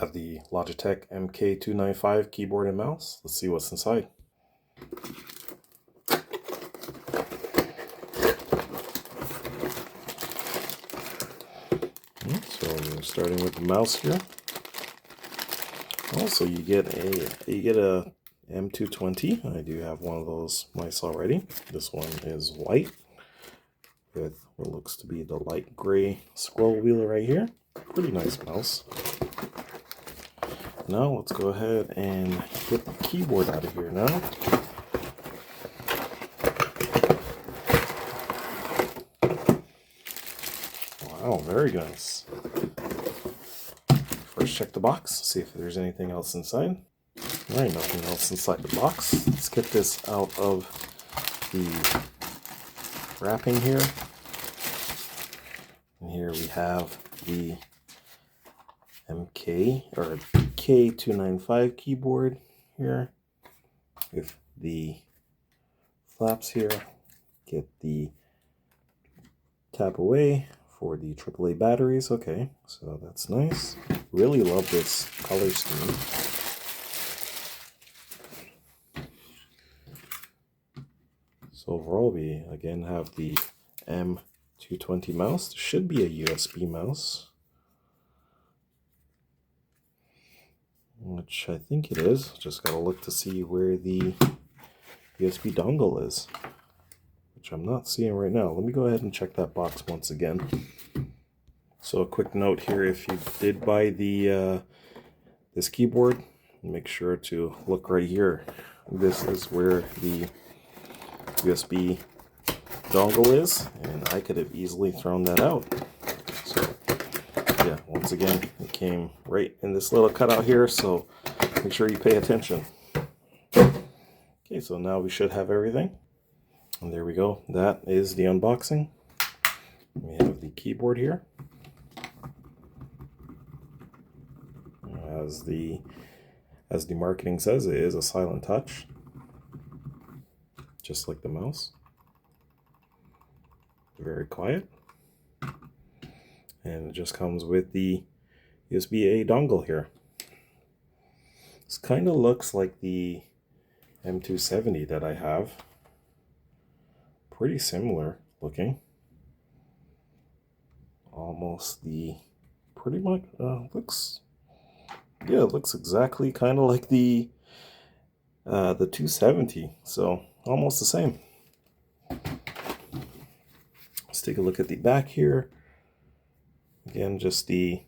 Have the Logitech MK295 keyboard and mouse. Let's see what's inside. So we're starting with the mouse here. Also, you get a M220. I do have one of those mice already. This one is white with what looks to be the light gray scroll wheel right here. Pretty nice mouse. Now let's go ahead and get the keyboard out of here now. Wow, very nice. First check the box, see if there's anything else inside. Alright, nothing else inside the box. Let's get this out of the wrapping here. And here we have the MK295 keyboard here with the flaps here. Get the tap away for the AAA batteries. Okay, so that's nice. Really love this color scheme. So overall, we again have the M220 mouse. This should be a USB mouse, which I think it is. Just gotta look to see where the USB dongle is, which I'm not seeing right now. Let me go ahead and check that box once again. So a quick note here, if you did buy the this keyboard, make sure to look right here. This is where the USB dongle is, and I could have easily thrown that out. So yeah, once again, it came right in this little cutout here, so make sure you pay attention. Okay, so now we should have everything. And there we go. That is the unboxing. We have the keyboard here. As the marketing says, it is a silent touch, just like the mouse. Very quiet. And it just comes with the USB-A dongle here. This kind of looks like the M270 that I have. Pretty similar looking. Almost the, pretty much, it looks exactly kind of like the 270. So almost the same. Let's take a look at the back here. Again, just the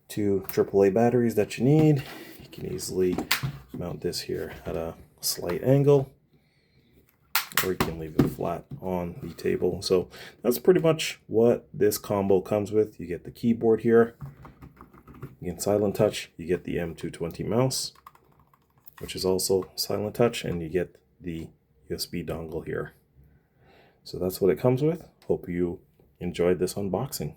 two AAA batteries that you need. You can easily mount this here at a slight angle, or you can leave it flat on the table. So that's pretty much what this combo comes with. You get the keyboard here, again silent touch, you get the M220 mouse, which is also silent touch, and you get the USB dongle here. So that's what it comes with. Hope you enjoyed this unboxing.